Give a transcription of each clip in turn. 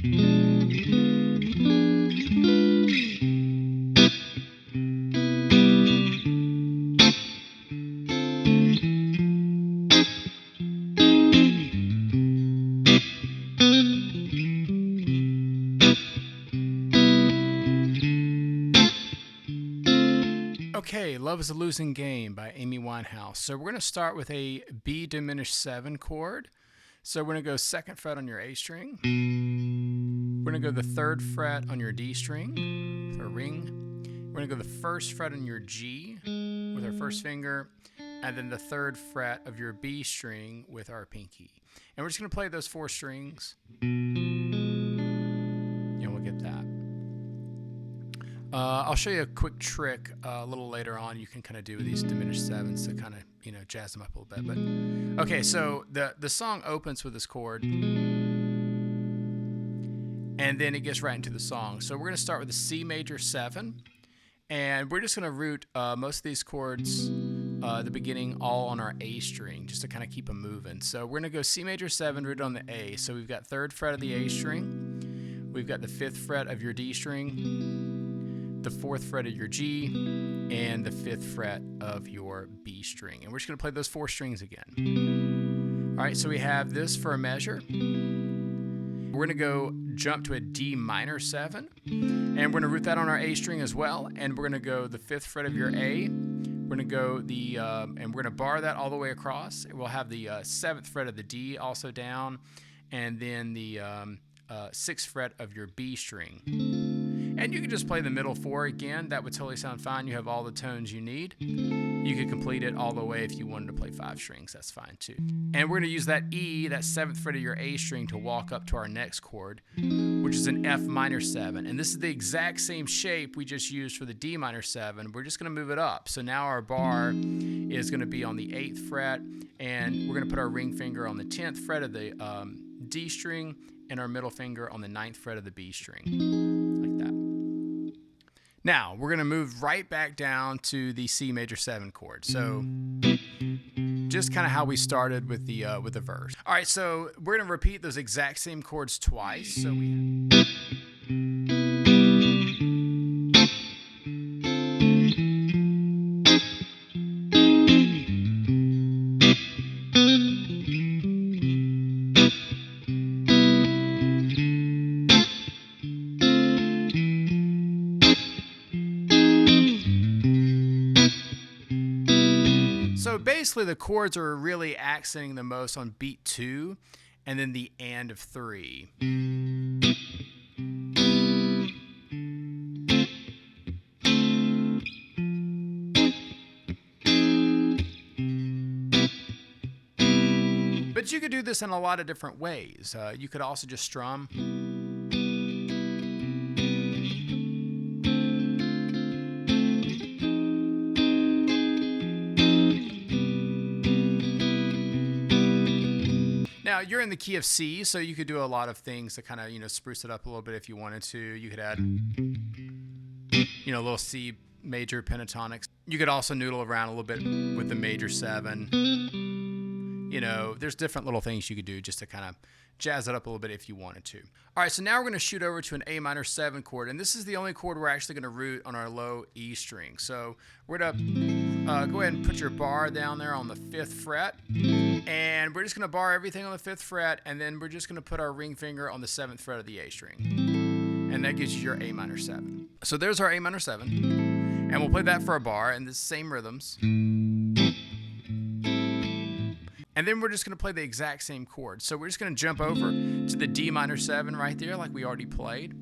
Okay, Love is a Losing Game by Amy Winehouse. So we're going to start with a B diminished 7 chord. So we're going to go 2nd fret on your A string. We're going to go the 3rd fret on your D string with our ring. We're going to go the 1st fret on your G with our first finger, and then the 3rd fret of your B string with our pinky. And we're just going to play those 4 strings, and we'll get that. I'll show you a quick trick a little later on you can kind of do with these diminished 7s to kind of, jazz them up a little bit. But okay, so the song opens with this chord, and then it gets right into the song. So we're going to start with a C major 7, and we're just going to root most of these chords the beginning all on our A string just to kind of keep them moving. So we're going to go C major 7 rooted on the A. So we've got 3rd fret of the A string, we've got the 5th fret of your D string, the 4th fret of your G, and the 5th fret of your B string. And we're just going to play those 4 strings again. All right, so we have this for a measure. We're going to go jump to a D minor 7, and we're going to root that on our A string as well. And we're going to go the 5th fret of your A. We're going to go and we're going to bar that all the way across. We'll have the 7th fret of the D also down, and then the 6th fret of your B string. And you can just play the middle 4 again. That would totally sound fine. You have all the tones you need. You could complete it all the way if you wanted to play 5 strings. That's fine too. And we're going to use that E, that 7th fret of your A string, to walk up to our next chord, which is an F minor 7. And this is the exact same shape we just used for the D minor 7. We're just going to move it up. So now our bar is going to be on the 8th fret, and we're going to put our ring finger on the 10th fret of the D string and our middle finger on the 9th fret of the B string, like that. Now, we're going to move right back down to the C major 7 chord. So just kind of how we started with the verse. All right, so we're going to repeat those exact same chords twice. So So basically the chords are really accenting the most on beat 2 and then the and of 3. But you could do this in a lot of different ways. You could also just strum. Now, you're in the key of C, so you could do a lot of things to kind of, spruce it up a little bit if you wanted to. You could add, a little C major pentatonics. You could also noodle around a little bit with the major 7. There's different little things you could do just to kind of jazz it up a little bit if you wanted to. All right, so now we're going to shoot over to an A minor 7 chord, and this is the only chord we're actually going to root on our low E string. So we're going to go ahead and put your bar down there on the 5th fret, and we're just going to bar everything on the 5th fret, and then we're just going to put our ring finger on the 7th fret of the A string, and that gives you your A minor 7. So there's our A minor 7, and we'll play that for a bar in the same rhythms. And then we're just going to play the exact same chord. So we're just going to jump over to the D minor 7 right there like we already played.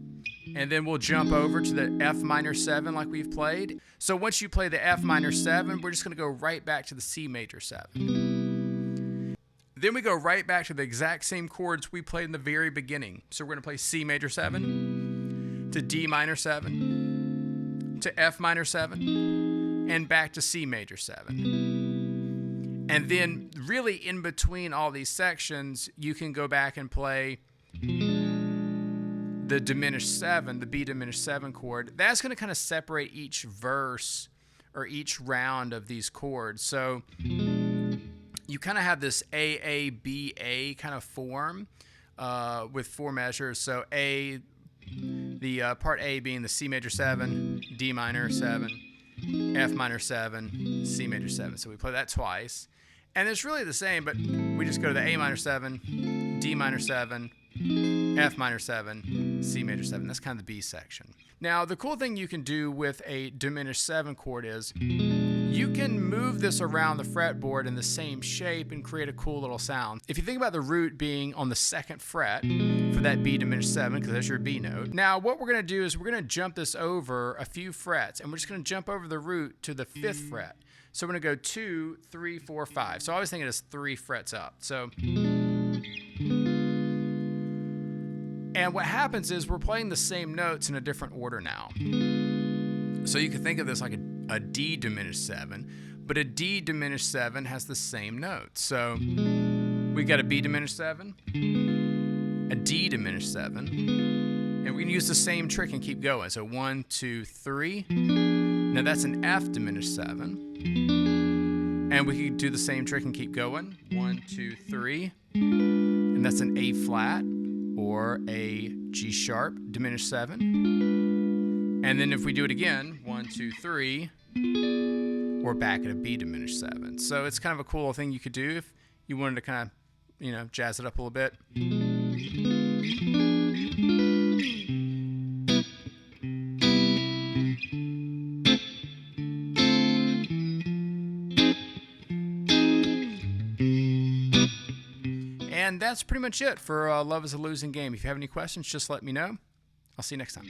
And then we'll jump over to the F minor 7 like we've played. So once you play the F minor 7, we're just going to go right back to the C major 7. Then we go right back to the exact same chords we played in the very beginning. So we're going to play C major 7 to D minor 7 to F minor 7 and back to C major 7. And then really in between all these sections, you can go back and play the diminished 7, the B diminished 7 chord. That's going to kind of separate each verse or each round of these chords. So you kind of have this A, B, A kind of form with 4 measures. So A, the part A being the C major 7, D minor 7, F minor 7, C major 7. So we play that twice. And it's really the same, but we just go to the A minor 7, D minor 7, F minor 7, C major 7. That's kind of the B section. Now, the cool thing you can do with a diminished 7 chord is you can move this around the fretboard in the same shape and create a cool little sound. If you think about the root being on the 2nd fret for that B diminished 7, because that's your B note. Now, what we're going to do is we're going to jump this over a few frets, and we're just going to jump over the root to the 5th fret. So we're going to go 2, 3, 4, 5. So I always think it is 3 frets up. So, and what happens is we're playing the same notes in a different order now. So you can think of this like a D diminished 7, but a D diminished 7 has the same notes. So we got a B diminished 7, a D diminished 7, and we can use the same trick and keep going. So 1, 2, 3. Now that's an F diminished 7. And we can do the same trick and keep going. 1, 2, 3. And that's an A flat or a G sharp diminished 7. And then if we do it again, 1, 2, 3, we're back at a B diminished 7. So it's kind of a cool thing you could do if you wanted to kind of, jazz it up a little bit. And that's pretty much it for Love is a Losing Game. If you have any questions, just let me know. I'll see you next time.